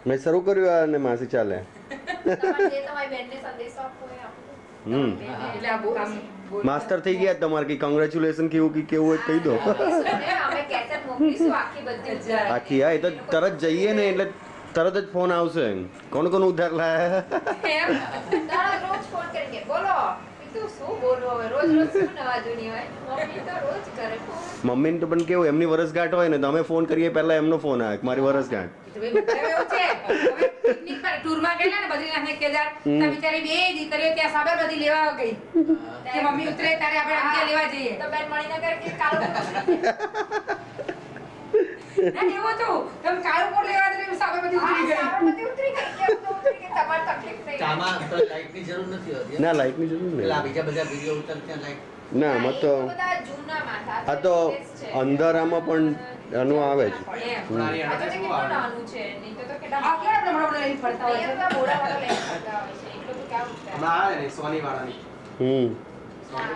મેં શરૂ કર્યું અને માસી ચાલે. માસ્ટર થઈ ગયા તમારે કે કોંગ્રેચ્યુલેશન કેવું કે કેવું હોય કહી દો. આખી હા એ તો તરત જઈએ ને એટલે તરત જ ફોન આવશે. કોણ કોણ ઉધાર લાયા? મમ્મીને તો પણ કેવું એમની વરસગાંઠ હોય ને તો અમે ફોન કરીએ પહેલા એમનો ફોન આવે મારી વરસગાંઠ. ટૂરમાં ગયેલા ને બદ્રીનાથ ને કેદાર ત્યાં બિચારી બે દીકરીઓ ત્યાં સાબરમતી લેવા ગઈ કે મમ્મી ઉતરે ત્યારે આપણે અંકે લેવા જઈએ તો બેન મણિનગર કે કાળો ના એવો તો તમે કાળો કોટ લેવા તો સાબરમતી ઉતરી ગઈ કે તમાર તકલીફ થઈ આમાં તો લાઈટ ની જરૂર નથી હોતી. ના લાઈટ ની જરૂર નહીં. બીજા બધા વિડિયો ઉતરતા લાઈટ ના મત તો આ તો અંધારામાં પણ આનું આવે છે.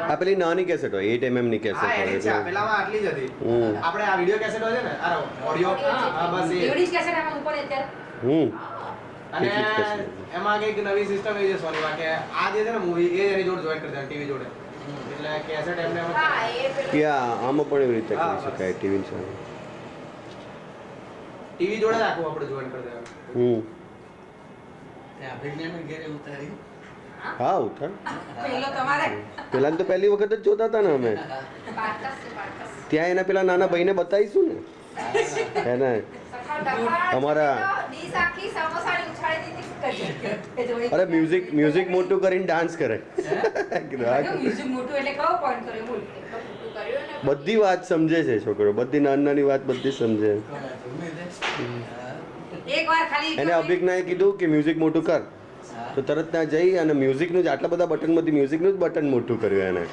આ પેલી નાની કેસેટ હોય 8mm ની કેસેટ હોય પેલામાં આટલી જ હતી. આપણે આ વિડિયો કેસેટ હોય છે ને આ ઓડિયો બસ એ એવડી કેસેટ આમાં ઉપર અત્યારે અને એમાં કઈક નવી સિસ્ટમ એ છે સોનીમાં કે આ જે છે ને મૂવી એ એની જોડે જોઈન કરી દે ટીવી જોડે એટલે કેસેટ એમને આમાં પણ એવી રીતે કરી શકાય ટીવી સાથે. ટીવી જોડે રાખવું આપણે જોઈન કરી દેવાનું. અભિજ્ઞાન ઘેરે ઉતારી હા ઉતાર પેલો તમારે પેલા તો પહેલી વખત જ જોતા હતા ને અમે ત્યાં એના પેલા નાના ભાઈને બતાવીશું ને એને અમારા અરે મ્યુઝિક મોટું કરીને ડાન્સ કરે. બધી વાત સમજે છે છોકરો બધી નાની નાની વાત બધી સમજે. એને અભિજ્ઞાએ કીધું કે મ્યુઝિક મોટું કર તો તરત ત્યાં જઈ અને મ્યુઝિકનું જ આટલા બધા બટનમાંથી મ્યુઝિકનું જ બટન મોટું કર્યું એને.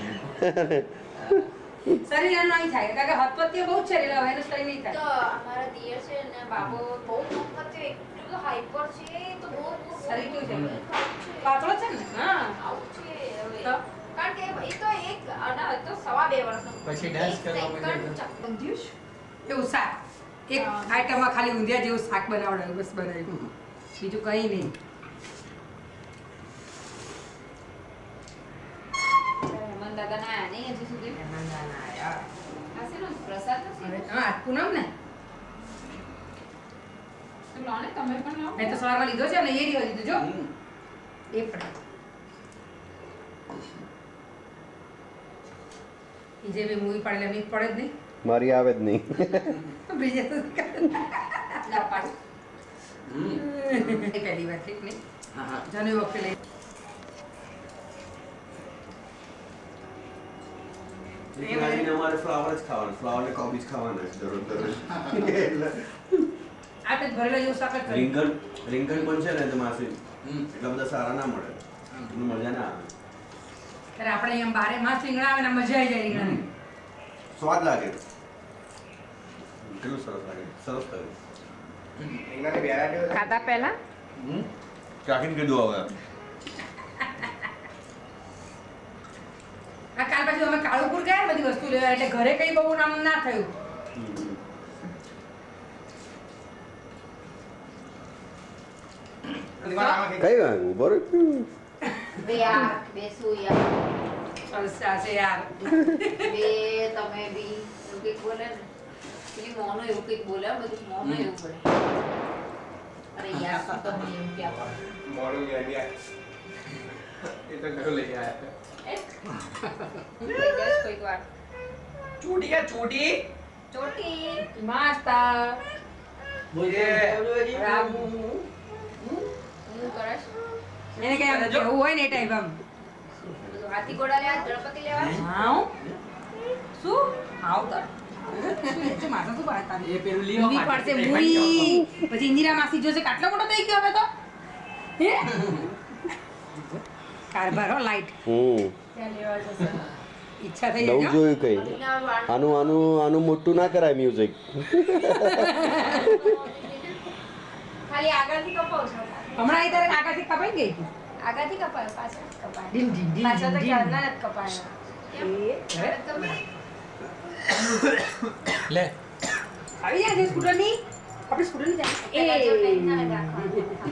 શરીર નહીં થાય કારણ કે હથપત્તીઓ બહુ છે એટલે હવે શરીર નહીં થાય. તો અમારા દિયર છે ને બાબો બહુ હથપત્તીઓ એટલું હાઈપર છે તો બહુ શરીર કેવું છે પાતળો છે ને હા આવું છે હવે કારણ કે એ તો એક આના તો 2.5 વર્ષનો પછી ડાન્સ કરવા માંડ્યો. એવું શાક એક આઈટમમાં ખાલી ઊંધિયા જેવું શાક બનાવડાવ્યું બસ બનાવ્યું બીજું કંઈ નહીં. દાદા ના આયા નહીં હજી સુધી પ્રસાદ પૂનમ ને તમે પણ લો. મેં તો સવારમાં લીધો છે ને એ રહ્યો લીધો જો એ પણ એ જે મેં મૂવી પાડેલા મીઠ પડે જ નહીં મારી આવે જ નહીં. બીજે તો ના પાડ પહેલી વાર ઠીક નહીં જાનુ વખતે લઈ અમારે ફ્લાવર જ ખાવાના ફ્લાવર ને કોબીજ ખાવાના છે દરરોજ દરરોજ. આ તો ભરેલા જેવું શાક જ રીંગણ પણ છે ને તો માસી એટલા બધા સારા ના મળે મજા ના આવે. ત્યારે આપણે અહીંયા બારે માસ રીંગણા આવે ને મજા આવી જાય રીંગણાની. સ્વાદ લાગે કેટલું સરસ લાગે સરસ લાગે. ખાતા પહેલા ચાખીને કીધું હવે આ કાલ પછી અમે કાળુપુર ગયા ને બધી વસ્તુ લેવા એટલે ઘરે કઈ બહુ નામ ના થયું. કઈ વાંગું બરોબર બે યાર બે શું યાર અલસા છે યાર બે તમે બી એવું કંઈક બોલે ને પેલી મોનો એવું કંઈક બોલે બધું મોનો એવું બોલે અરે યાર શું તમે એવું ક્યાં બોલે મોડું ગયા એ તો ઘર લઈ આયા કોઈક વાર ચોટી કે ચોટી ચોટી માસ્તા રામુ હું કરશ એને કઈ આમ કેવું હોય ને એ ટાઈપ આમ હાથી ઘોડા લેવા ગણપતિ લેવા હાઉ શું હાઉ તો શું માથા શું પાડતા એ પેલું લીઓ ઈ પડશે મૂરી પછી ઇન્દિરા માસી જોશે કે આટલો મોટો થઈ ગયો હવે તો હે કારભાર હો લાઈટ ત્યાં લેવા જશે ઈચ્છા થઈ નવું જાય જોયું કઈ આનું મોટું ના કરાય મ્યુઝિક. ખાલી આગળથી કપાવ છો હમણાં એ તારે આગળથી કપાઈ ગઈ હતી આગળથી કપાય પાછળ કપાય ડીમ ડીમ ડીમ પાછળ તો ડીમ. ક્યારના જ કપાય કેમ તમે લે આવી જાય છે સ્કૂટરની આપણે સ્કૂટર ની પેલા જેવું tension જ જાય રાખવાનું.